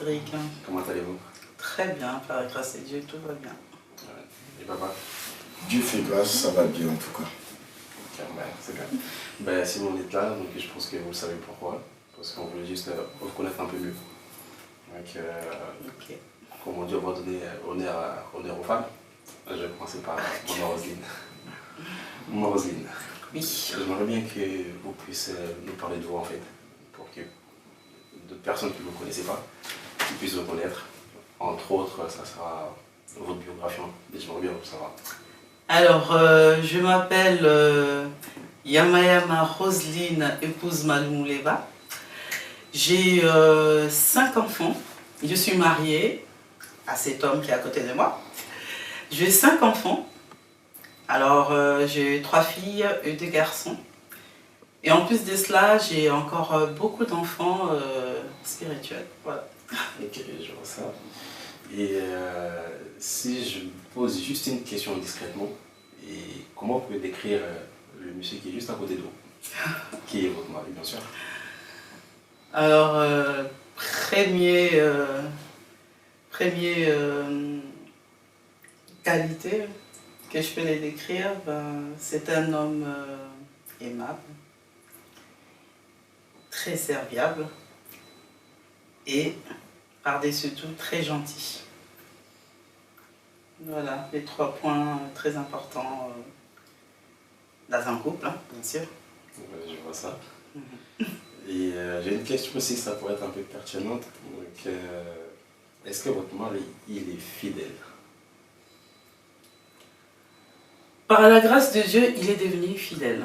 Cédric. Comment allez-vous? Très bien, par la grâce de Dieu, tout va bien. Ouais. Et papa? Dieu fait grâce, ça va bien en tout cas. Okay, c'est bien. Ben, si on est là, donc je pense que vous savez pourquoi. Parce qu'on voulait juste vous connaître un peu mieux. Donc, Ok. comme on dit, on va donner honneur aux femmes. Je vais commencer par Maman Roselyne. Maman Roselyne. Oui. J'aimerais bien que vous puissiez nous parler de vous en fait, pour que d'autres personnes qui ne vous connaissaient pas, qui puissent vous connaître. Entre autres, ça sera votre biographie. J'aimerais bien vous savoir. Alors, je m'appelle Yamayama Roselyne, épouse Maloumouléba. J'ai 5 enfants. Je suis mariée à cet homme qui est à côté de moi. J'ai 5 enfants. Alors, j'ai 3 filles et 2 garçons. Et en plus de cela, j'ai encore beaucoup d'enfants spirituels. Voilà. Ok, je vois ça. Et si je pose juste une question discrètement, et comment vous pouvez décrire le monsieur qui est juste à côté de vous, qui est votre mari, bien sûr? Alors, première qualité que je peux les décrire, c'est un homme aimable, très serviable et par-dessus tout très gentil. Voilà, les 3 points très importants dans un couple, hein, bien sûr. Je vois ça. Et j'ai une question aussi, ça pourrait être un peu pertinente. Est-ce que votre mari, il est fidèle? Par la grâce de Dieu, il est devenu fidèle.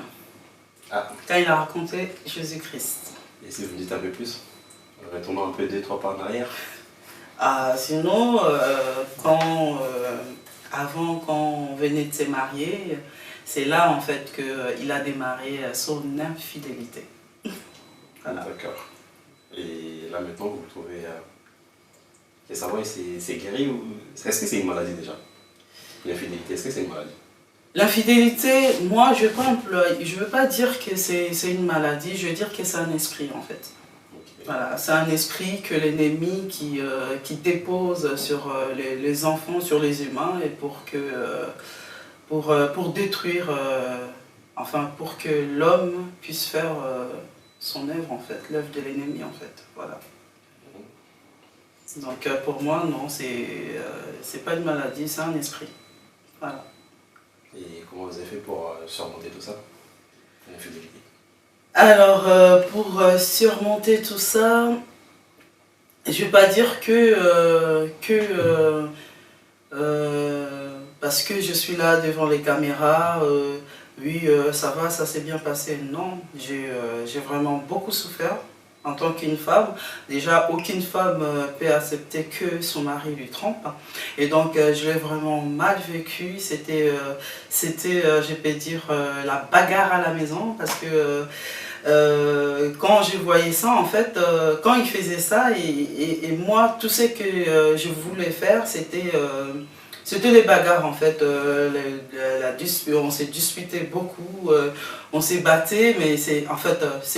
Ah. Quand il a raconté Jésus-Christ. Et si vous me dites un peu plus, retournons un peu 2-3 pas en arrière. Sinon, avant, quand on venait de se marier, c'est là en fait qu'il a démarré son infidélité. Voilà. D'accord. Et là maintenant, vous vous trouvez... Et savoir, c'est guéri ou... Est-ce que c'est une maladie déjà? L'infidélité, est-ce que c'est une maladie? L'infidélité, moi je ne veux pas dire que c'est une maladie, je veux dire que c'est un esprit en fait. Okay. Voilà, c'est un esprit que l'ennemi qui dépose sur les enfants, sur les humains, et pour détruire, enfin pour que l'homme puisse faire son œuvre en fait, l'œuvre de l'ennemi en fait. Voilà. Donc pour moi, non, c'est pas une maladie, c'est un esprit. Voilà. Et comment vous avez fait pour surmonter tout ça, l'infidélité? Alors, pour surmonter tout ça, je ne vais pas dire que parce que je suis là devant les caméras, oui, ça va, ça s'est bien passé. Non, j'ai vraiment beaucoup souffert. En tant qu'une femme, déjà aucune femme peut accepter que son mari lui trompe. Et donc je l'ai vraiment mal vécu. C'était, je peux dire, la bagarre à la maison. Parce que quand je voyais ça, en fait, quand il faisait ça, et moi, tout ce que je voulais faire, c'était les bagarres en fait, on s'est disputé beaucoup, on s'est batté, mais c'est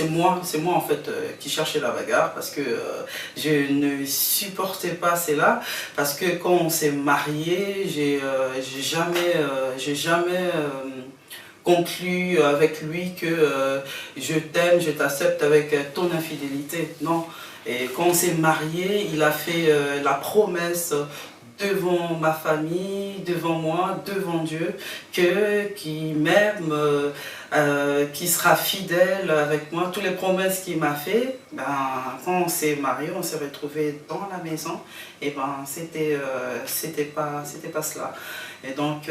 moi en fait qui cherchais la bagarre parce que je ne supportais pas cela, parce que quand on s'est mariés, j'ai jamais conclu avec lui que je t'aime, je t'accepte avec ton infidélité, non. Et quand on s'est mariés, il a fait la promesse devant ma famille, devant moi, devant Dieu, qu'il m'aime, qu'il sera fidèle avec moi. Toutes les promesses qu'il m'a fait, quand on s'est mariés, on s'est retrouvés dans la maison, et c'était pas cela. Et donc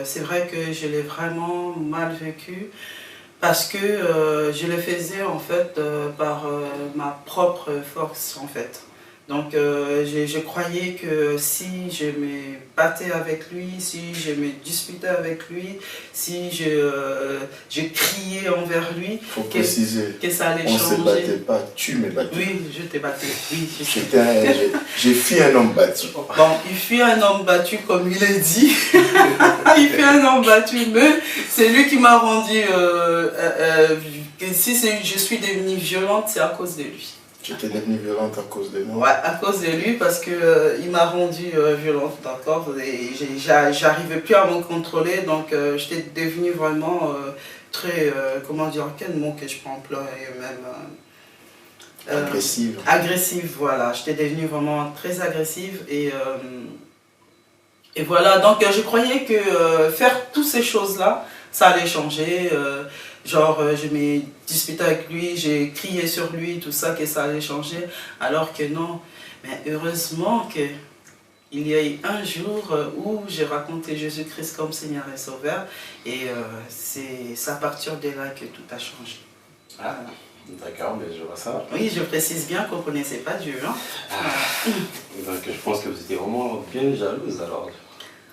c'est vrai que je l'ai vraiment mal vécu, parce que je le faisais en fait par ma propre force en fait. Donc je croyais que si je me battais avec lui, si je me disputais avec lui, si je criais envers lui, faut préciser que ça allait on changer. On ne se battait pas, tu me battais. Oui, je t'ai battu. Oui, j'ai fui un homme battu. Bon, il fut un homme battu comme il est dit. Il fut un homme battu, mais c'est lui qui m'a rendu... si je suis devenue violente, c'est à cause de lui. Tu étais devenue violente à cause de moi? Ouais, à cause de lui, parce que il m'a rendue violente, d'accord? Et j'arrivais plus à me contrôler, donc j'étais devenue vraiment très, comment dire, quel mot que je peux employer même Agressive. agressive, voilà. J'étais devenue vraiment très agressive et voilà, donc je croyais que faire toutes ces choses-là, ça allait changer. Genre, je me disputais avec lui, j'ai crié sur lui, tout ça, que ça allait changer. Alors que non. Mais heureusement qu'il y a eu un jour où j'ai raconté Jésus-Christ comme Seigneur et Sauveur. Et c'est à partir de là que tout a changé. Ah, d'accord, mais je vois ça. Oui, je précise bien qu'on ne connaissait pas Dieu. Hein. Donc je pense que vous étiez vraiment bien jalouse alors.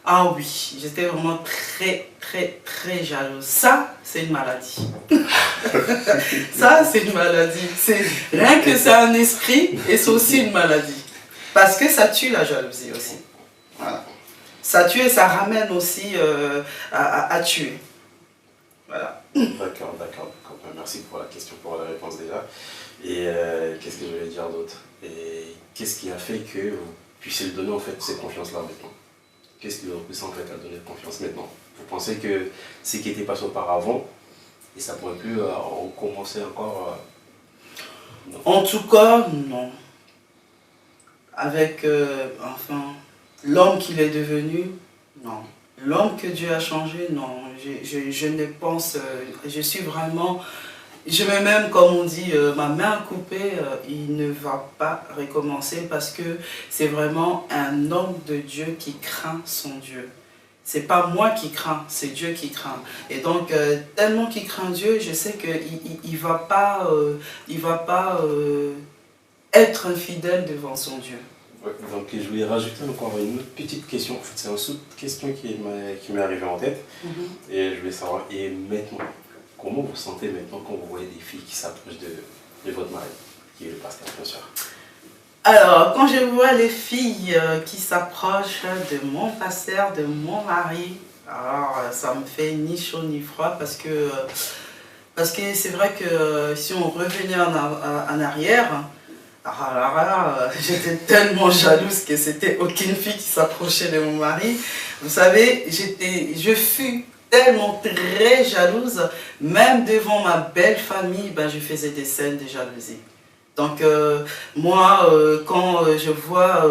Ah oui, j'étais vraiment très, très, très jalouse. Ça, c'est une maladie. Ça, c'est une maladie. Rien que c'est un esprit et c'est aussi une maladie. Parce que ça tue la jalousie aussi. Voilà. Ça tue et ça ramène aussi à tuer. Voilà. D'accord, d'accord. Merci pour la question, pour la réponse déjà. Et qu'est-ce que je voulais dire d'autre? Et qu'est-ce qui a fait que vous puissiez lui donner en fait cette confiance-là maintenant? Qu'est-ce qui vous a poussé en fait à donner confiance maintenant? Vous pensez que ce qui était passé auparavant, et ça pourrait plus recommencer encore non. En tout cas, non. Avec, enfin, l'homme qu'il est devenu, non. L'homme que Dieu a changé, non. Je ne pense, je suis vraiment, je mets même, comme on dit, ma main coupée, il ne va pas recommencer parce que c'est vraiment un homme de Dieu qui craint son Dieu. C'est pas moi qui crains, c'est Dieu qui craint. Et donc, tellement qu'il craint Dieu, je sais qu'il va pas être infidèle devant son Dieu. Ouais, donc je voulais rajouter encore une autre petite question. En fait, c'est une autre question qui m'est arrivée en tête. Et je voulais savoir, et maintenant, comment vous sentez maintenant quand vous voyez des filles qui s'approchent de votre mari, qui est le pasteur, bien sûr? Alors, quand je vois les filles qui s'approchent de mon pasteur, de mon mari, alors ça me fait ni chaud ni froid parce que c'est vrai que si on revenait en arrière, alors là, j'étais tellement jalouse que c'était aucune fille qui s'approchait de mon mari. Vous savez, je fus tellement très jalouse, même devant ma belle famille, ben, je faisais des scènes de jalousie. Donc moi, quand je vois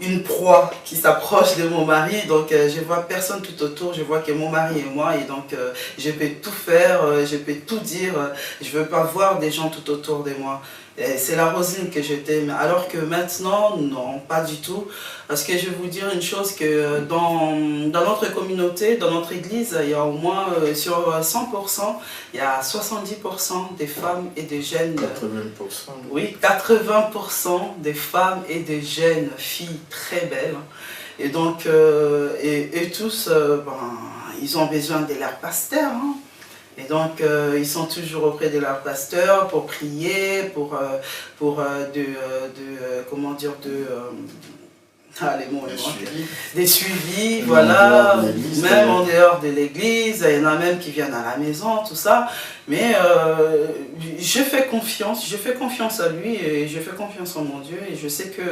une proie qui s'approche de mon mari, donc je vois personne tout autour, je vois que mon mari et moi, et donc je peux tout faire, je peux tout dire, je ne veux pas voir des gens tout autour de moi. C'est la Rosine que je t'aime, alors que maintenant, non, pas du tout. Parce que je vais vous dire une chose, que dans notre communauté, dans notre église, il y a au moins, sur 100%, il y a 70% des femmes et des jeunes... 80%. Oui, 80% des femmes et des jeunes filles très belles. Et donc, et tous, ben, ils ont besoin de leur pasteur, hein. Et donc, ils sont toujours auprès de leur pasteur pour prier, comment dire, les mots, des suivis, voilà, même en dehors de l'église, il y en a même qui viennent à la maison, tout ça. Mais je fais confiance à lui et je fais confiance en mon Dieu et je sais que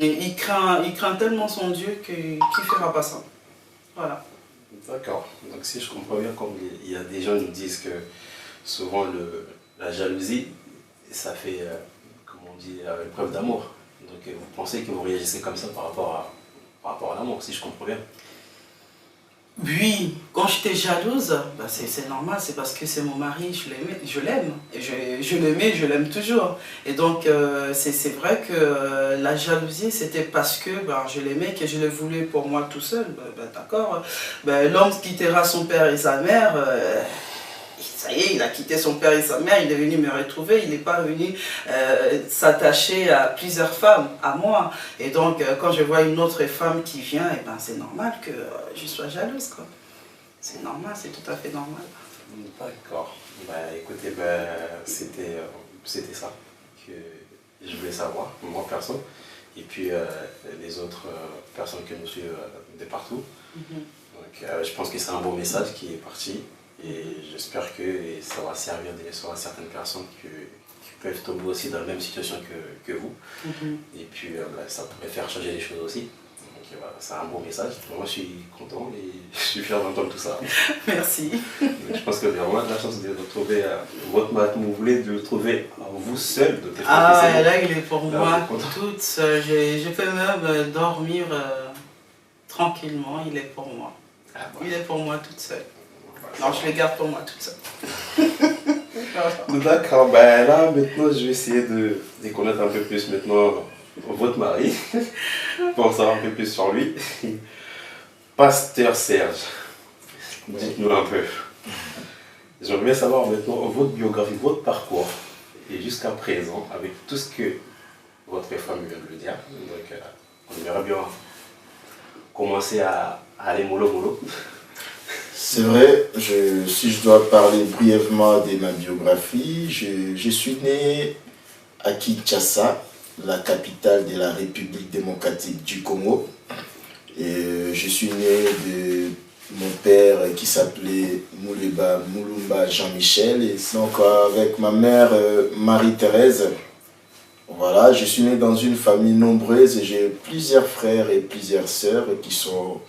il craint tellement son Dieu qu'il ne fera pas ça. Voilà. D'accord. Donc si je comprends bien, comme il y a des gens qui nous disent que souvent la jalousie, ça fait, comme on dit, une preuve d'amour. Donc vous pensez que vous réagissez comme ça par rapport à l'amour, si je comprends bien? Oui, quand j'étais jalouse, bah c'est normal, c'est parce que c'est mon mari, je l'aime, et je l'aimais, je l'aime toujours. Et donc c'est vrai que la jalousie, c'était parce que bah, je l'aimais, que je le voulais pour moi tout seul. D'accord, l'homme quittera son père et sa mère, ça y est, il a quitté son père et sa mère, il est venu me retrouver, il n'est pas venu s'attacher à plusieurs femmes, à moi. Et donc, quand je vois une autre femme qui vient, eh ben, c'est normal que je sois jalouse, quoi. C'est normal, c'est tout à fait normal. D'accord. Écoutez, c'était ça que je voulais savoir, moi perso, et puis les autres personnes que nous suivent de partout. Donc, je pense que c'est un beau message qui est parti. Et j'espère que ça va servir à certaines personnes peuvent tomber aussi dans la même situation que vous. Et puis ça pourrait faire changer les choses aussi. Donc voilà, c'est un bon message. Moi je suis content et je suis fier d'entendre tout ça. Merci. Donc, je pense que vous avez vraiment de la chance de retrouver votre mari comme vous voulez, de le trouver vous seul. Ah, là il est pour moi toute seule. Je peux même dormir tranquillement, il est pour moi. Ah, bon. Il est pour moi toute seule. Non, je le garde pour moi toute seule. D'accord, ben là maintenant je vais essayer de connaître un peu plus maintenant votre mari, pour en savoir un peu plus sur lui. Pasteur Serge, dites-nous un peu. J'aimerais bien savoir maintenant votre biographie, votre parcours, et jusqu'à présent, avec tout ce que votre femme vient de le dire. Donc on aimerait bien commencer à aller mollo mollo. C'est vrai, si je dois parler brièvement de ma biographie, je suis né à Kinshasa, la capitale de la République démocratique du Congo. Et je suis né de mon père qui s'appelait Moulumba Jean-Michel, et donc avec ma mère Marie-Thérèse. Voilà, je suis né dans une famille nombreuse et j'ai plusieurs frères et plusieurs sœurs qui sont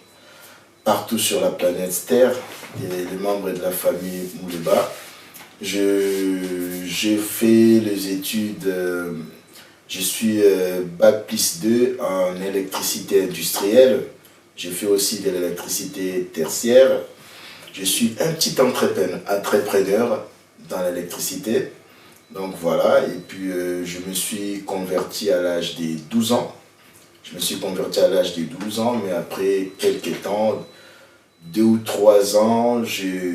partout sur la planète Terre, les membres de la famille Mouleba. J'ai fait les études, je suis Bac plus 2 en électricité industrielle. J'ai fait aussi de l'électricité tertiaire. Je suis un petit entrepreneur dans l'électricité. Donc voilà, et puis je me suis converti à l'âge des 12 ans. Je me suis converti à l'âge de 12 ans, mais après quelques temps, 2 ou 3 ans, j'ai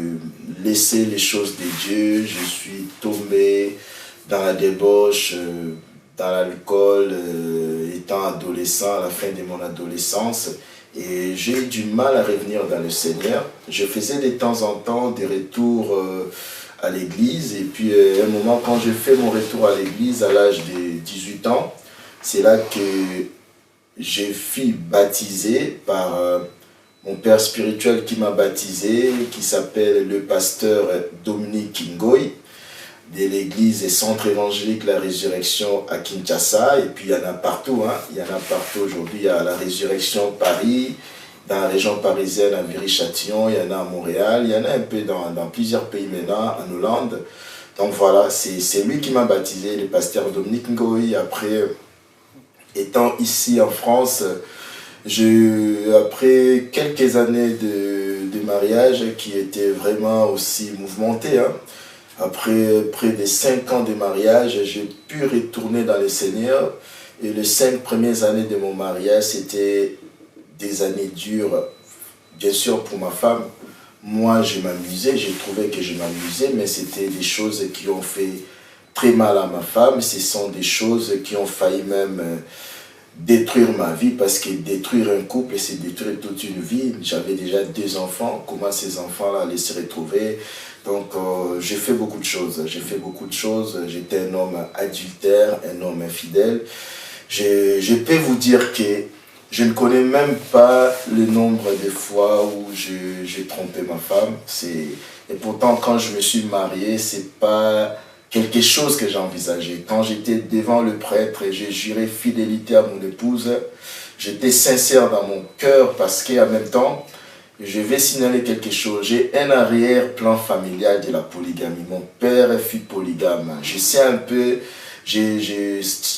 laissé les choses de Dieu. Je suis tombé dans la débauche, dans l'alcool, étant adolescent, à la fin de mon adolescence. Et j'ai eu du mal à revenir dans le Seigneur. Je faisais de temps en temps des retours à l'église. Et puis à un moment, quand j'ai fait mon retour à l'église à l'âge de 18 ans, c'est là que j'ai fui baptisé par mon père spirituel qui m'a baptisé, qui s'appelle le pasteur Dominique Ngoy, de l'église et centre évangélique La Résurrection à Kinshasa. Et puis il y en a partout, hein. Il y en a partout aujourd'hui. Il y a la Résurrection Paris, dans la région parisienne à Viry-Châtillon, il y en a à Montréal, il y en a un peu dans plusieurs pays maintenant, en Hollande. Donc voilà, c'est lui qui m'a baptisé, le pasteur Dominique Ngoy. Après, étant ici en France, après quelques années de mariage qui étaient vraiment aussi mouvementés, hein, après près de 5 ans de mariage, j'ai pu retourner dans le Seigneur. Et les 5 premières années de mon mariage, c'était des années dures, bien sûr pour ma femme. Moi, je m'amusais, j'ai trouvé que je m'amusais, mais c'était des choses qui ont fait très mal à ma femme. Ce sont des choses qui ont failli même détruire ma vie, parce que détruire un couple, c'est détruire toute une vie. J'avais déjà 2 enfants, comment ces enfants-là allaient se retrouver? Donc j'ai fait beaucoup de choses, j'étais un homme adultère, un homme infidèle. Je peux vous dire que je ne connais même pas le nombre de fois où j'ai trompé ma femme. Et pourtant, quand je me suis marié, c'est pas quelque chose que j'ai envisagé. Quand j'étais devant le prêtre et j'ai juré fidélité à mon épouse, j'étais sincère dans mon cœur, parce qu'en même temps, je vais signaler quelque chose. J'ai un arrière-plan familial de la polygamie. Mon père fut polygame. Je sais un peu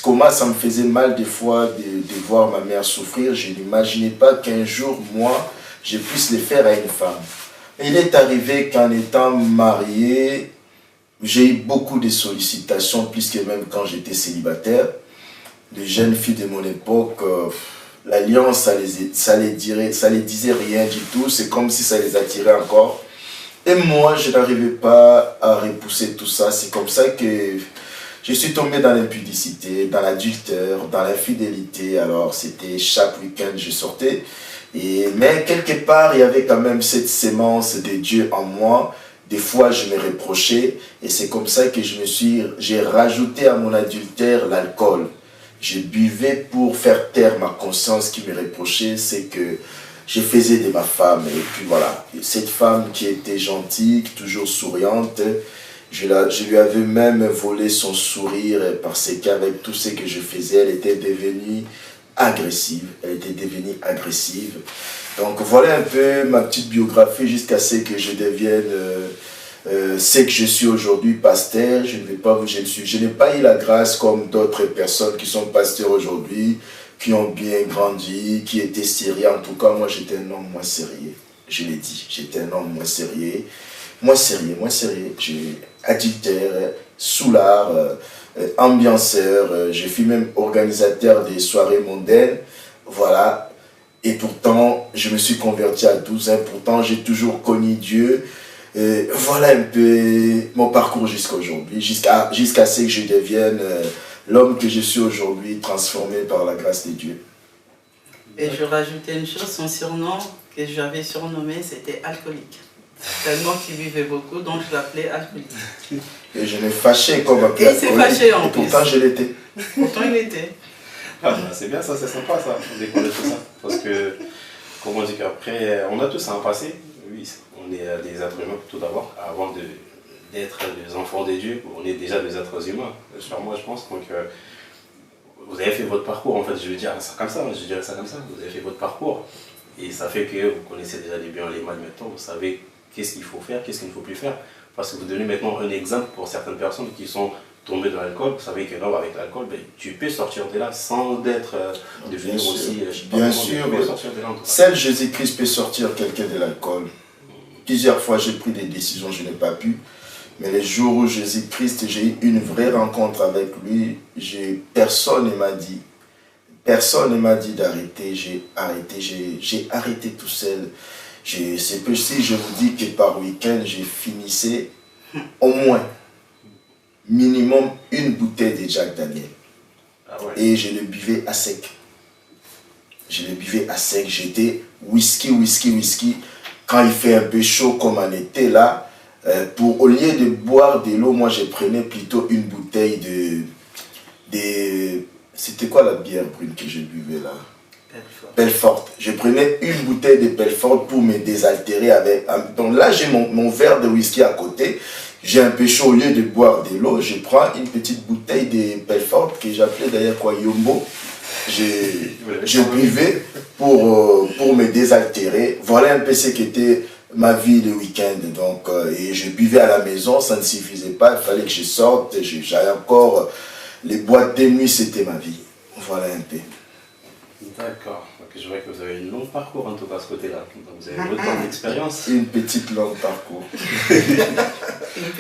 comment ça me faisait mal des fois de voir ma mère souffrir. Je n'imaginais pas qu'un jour, moi, je puisse le faire à une femme. Il est arrivé qu'en étant marié, j'ai eu beaucoup de sollicitations, plus que même quand j'étais célibataire. Les jeunes filles de mon époque, l'alliance, ça les disait rien du tout. C'est comme si ça les attirait encore. Et moi, je n'arrivais pas à repousser tout ça. C'est comme ça que je suis tombé dans l'impudicité, dans l'adultère, dans l'infidélité. Alors, c'était chaque week-end, je sortais. Mais quelque part, il y avait quand même cette sémence de Dieu en moi. Des fois, je me reprochais. Et c'est comme ça que j'ai rajouté à mon adultère l'alcool. Je buvais pour faire taire ma conscience qui me reprochait, c'est que je faisais de ma femme. Et puis voilà, cette femme qui était gentille, toujours souriante, Je lui avais même volé son sourire parce qu'avec tout ce que je faisais, elle était devenue agressive. Elle était devenue agressive. Donc voilà un peu ma petite biographie jusqu'à ce que je devienne ce que je suis aujourd'hui, pasteur. Je n'ai pas eu la grâce comme d'autres personnes qui sont pasteurs aujourd'hui, qui ont bien grandi, qui étaient sérieux. En tout cas, moi j'étais un homme moins sérieux. Je l'ai dit, j'étais un homme moins sérieux. Moins sérieux. J'ai addicteur, soulard, ambianceur. Je fus même organisateur des soirées mondaines. Voilà. Et pourtant, je me suis converti à 12 ans. Pourtant, j'ai toujours connu Dieu. Voilà un peu mon parcours jusqu'à aujourd'hui. Jusqu'à ce que je devienne l'homme que je suis aujourd'hui, transformé par la grâce de Dieu. Et je rajoutais une chose, son surnom que j'avais surnommé, c'était alcoolique. Tellement qu'il buvait beaucoup, donc je l'appelais alcoolique. Et je l'ai fâché comme un peu. Et il s'est fâché en plus. Pourtant, je l'étais. Pourtant, il était. Ah, bah, c'est bien ça, c'est sympa ça, de découvrir tout ça. Parce que, comme on dit qu'après, on a tous un passé. Oui, on est des êtres humains tout d'abord. Avant d'être des enfants de Dieu, on est déjà des êtres humains. Sur moi, je pense. Donc, vous avez fait votre parcours, en fait, je veux dire ça comme ça, je dirais ça comme ça. Vous avez fait votre parcours. Et ça fait que vous connaissez déjà les biens et les mal maintenant. Vous savez qu'est-ce qu'il faut faire, qu'est-ce qu'il ne faut plus faire. Parce que vous donnez maintenant un exemple pour certaines personnes qui sont tombées dans l'alcool. Vous savez que non, avec l'alcool, ben, tu peux sortir de là sans être devenu aussi... Bien sûr, seul Jésus-Christ peut sortir quelqu'un de l'alcool. Plusieurs fois, j'ai pris des décisions, je n'ai pas pu. Mais les jours où Jésus-Christ, j'ai eu une vraie rencontre avec lui, personne ne m'a dit. Personne ne m'a dit d'arrêter, j'ai arrêté tout seul. C'est que si je vous dis que par week-end, j'ai finissé au moins, minimum, une bouteille de Jack Daniel. Ah ouais. Et je le buvais à sec. J'étais whisky. Quand il fait un peu chaud comme en été là, au lieu de boire de l'eau, moi je prenais plutôt une bouteille de c'était quoi la bière brune que je buvais là? Belfort. Je prenais une bouteille de Belfort pour me désaltérer avec. Donc là, j'ai mon verre de whisky à côté. J'ai un peu chaud, au lieu de boire de l'eau, je prends une petite bouteille de Belfort que j'appelais d'ailleurs quoi, Yombo. Je buvais pour me désaltérer. Voilà un peu ce qu'était ma vie le week-end. Donc, et je buvais à la maison, ça ne suffisait pas. Il fallait que je sorte. J'avais encore. Les boîtes de nuit, c'était ma vie. Voilà un peu. D'accord. Donc je vois que vous avez un long parcours en tout cas à ce côté-là. Donc vous avez autant d'expérience. Une petite longue parcours.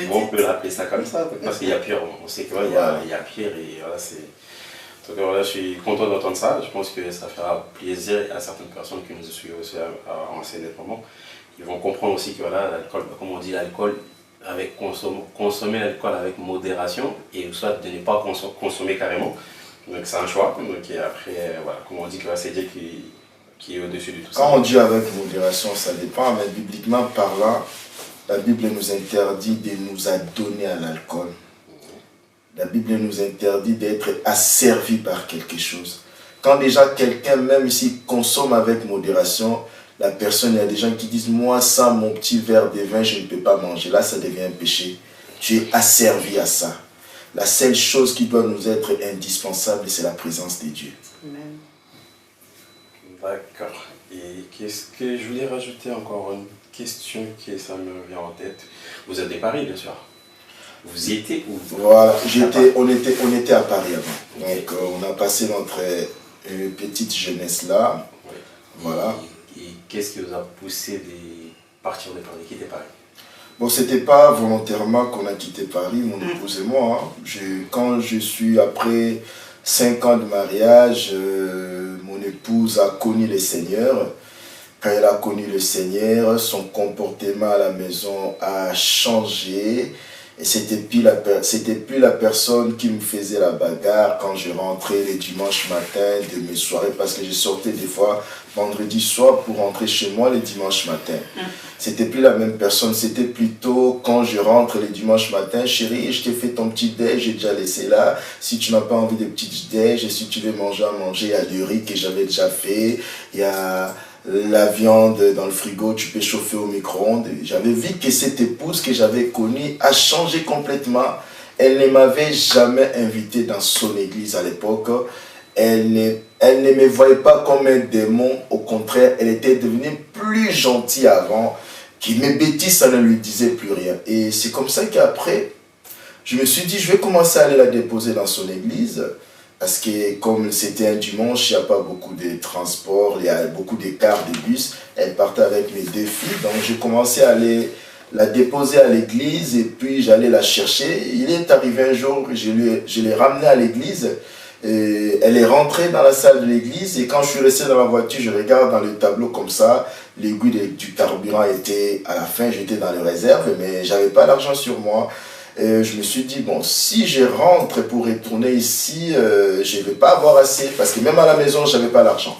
Bon, on peut l'appeler ça comme ça, parce qu'il y a pire. On sait qu'il y a pire et voilà, c'est... En tout cas, voilà, je suis content d'entendre ça. Je pense que ça fera plaisir à certaines personnes qui nous suivent aussi en ce moment. Ils vont comprendre aussi que voilà, l'alcool, comme on dit, l'alcool, avec consommer l'alcool avec modération et soit de ne pas consommer carrément. Donc c'est un choix. Donc et après, voilà, comme on dit que c'est Dieu qui est au-dessus de tout ça. Quand on dit avec modération, ça dépend, mais bibliquement parlant, la Bible nous interdit de nous adonner à l'alcool. La Bible nous interdit d'être asservi par quelque chose. Quand déjà quelqu'un, même s'il consomme avec modération, la personne, il y a des gens qui disent « Moi, sans mon petit verre de vin, je ne peux pas manger. » Là, ça devient un péché. Tu es asservi à ça. La seule chose qui doit nous être indispensable, c'est la présence de Dieu. Amen. D'accord. Et qu'est-ce que je voulais rajouter encore une question qui ça me vient en tête. Vous êtes de Paris, bien sûr. Vous y étiez où? Voilà, on était à Paris avant. Okay. Donc, on a passé notre petite jeunesse là. Oui. Voilà. Et qu'est-ce qui vous a poussé de partir de Paris, quitter Paris? Bon, c'était pas volontairement qu'on a quitté Paris, mon épouse et moi. Hein. Quand je suis après 5 ans de mariage, mon épouse a connu le Seigneur. Quand elle a connu le Seigneur, son comportement à la maison a changé. Et c'était plus la personne qui me faisait la bagarre quand je rentrais les dimanches matin de mes soirées, parce que je sortais des fois vendredi soir pour rentrer chez moi les dimanches matins. C'était plus la même personne, c'était plutôt quand je rentre les dimanches matins, chérie, je t'ai fait ton petit déj, j'ai déjà laissé là, si tu n'as pas envie de petit déj, et si tu veux manger à manger, il y a du riz que j'avais déjà fait, il y a la viande dans le frigo, tu peux chauffer au micro-ondes. J'avais vu que cette épouse que j'avais connue a changé complètement. Elle ne m'avait jamais invité dans son église à l'époque. Elle ne me voyait pas comme un démon. Au contraire, elle était devenue plus gentille avant. Qui mes bêtises, ça ne lui disait plus rien. Et c'est comme ça qu'après, je me suis dit, je vais commencer à aller la déposer dans son église. Parce que comme c'était un dimanche, il n'y a pas beaucoup de transport, il y a beaucoup d'écarts de bus. Elle partait avec mes 2 filles, donc j'ai commencé à aller la déposer à l'église et puis j'allais la chercher. Il est arrivé un jour, je l'ai ramenée à l'église. Elle est rentrée dans la salle de l'église et quand je suis resté dans la voiture, je regarde dans le tableau comme ça. L'aiguille du carburant était à la fin, j'étais dans les réserves, mais je n'avais pas l'argent sur moi. Je me suis dit, bon, si je rentre pour retourner ici, je ne vais pas avoir assez, parce que même à la maison, je n'avais pas l'argent.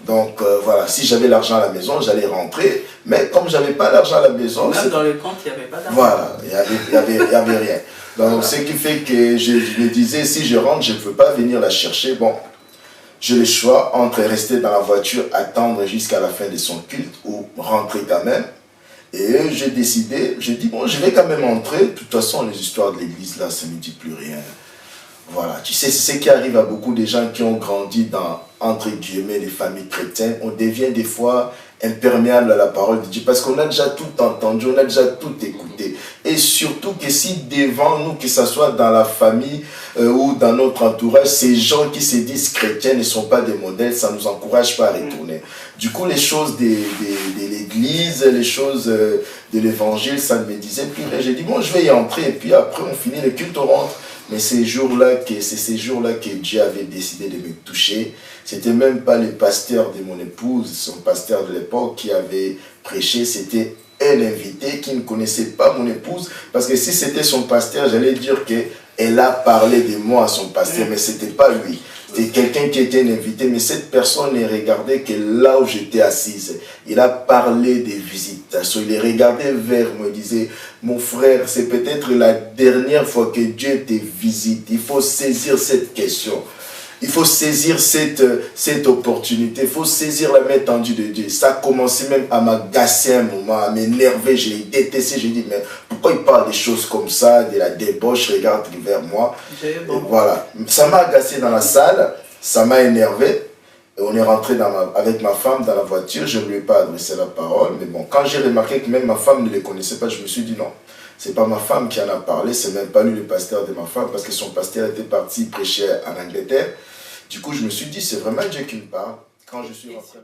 Donc voilà, si j'avais l'argent à la maison, j'allais rentrer, mais comme je n'avais pas l'argent à la maison... Même dans le compte, il n'y avait pas d'argent. Voilà, il y avait rien. Donc ce qui fait que je me disais, si je rentre, je ne peux pas venir la chercher. Bon, j'ai le choix entre rester dans la voiture, attendre jusqu'à la fin de son culte, ou rentrer quand même. Et j'ai décidé, j'ai dit, bon, je vais quand même entrer. De toute façon, les histoires de l'église, là, ça ne me dit plus rien. Voilà, tu sais, c'est ce qui arrive à beaucoup de gens qui ont grandi dans, entre guillemets, les familles chrétiennes. On devient des fois imperméable à la parole de Dieu parce qu'on a déjà tout entendu, on a déjà tout écouté. Et surtout que si devant nous, que ce soit dans la famille ou dans notre entourage, ces gens qui se disent chrétiens ne sont pas des modèles, ça ne nous encourage pas à retourner. Du coup, les choses de l'église, les choses de l'évangile, ça ne me disait plus rien. J'ai dit, bon, je vais y entrer et puis après on finit le culte, on rentre. Mais c'est ces jours-là que Dieu avait décidé de me toucher. C'était même pas le pasteur de mon épouse, son pasteur de l'époque qui avait prêché, c'était un invité qui ne connaissait pas mon épouse. Parce que si c'était son pasteur, j'allais dire qu'elle a parlé de moi à son pasteur, mais c'était pas lui. C'était quelqu'un qui était un invité, mais cette personne ne regardait que là où j'étais assise. Il a parlé des visitations, il est regardé vers moi, il disait, mon frère, c'est peut-être la dernière fois que Dieu te visite. Il faut saisir cette question. Il faut saisir cette opportunité. Il faut saisir la main tendue de Dieu. Ça a commencé même à m'agacer un moment, à m'énerver. Je l'ai détesté. Je dis, mais pourquoi il parle des choses comme ça, de la débauche, regarde vers moi. Bon. Voilà. Ça m'a agacé dans la salle. Ça m'a énervé. Et on est rentré avec ma femme dans la voiture. Je ne lui ai pas adressé la parole. Mais bon, quand j'ai remarqué que même ma femme ne les connaissait pas, je me suis dit non. C'est pas ma femme qui en a parlé, c'est même pas lui le pasteur de ma femme, parce que son pasteur était parti prêcher en Angleterre. Du coup, je me suis dit, c'est vraiment Dieu qui me parle. Quand je suis rentré...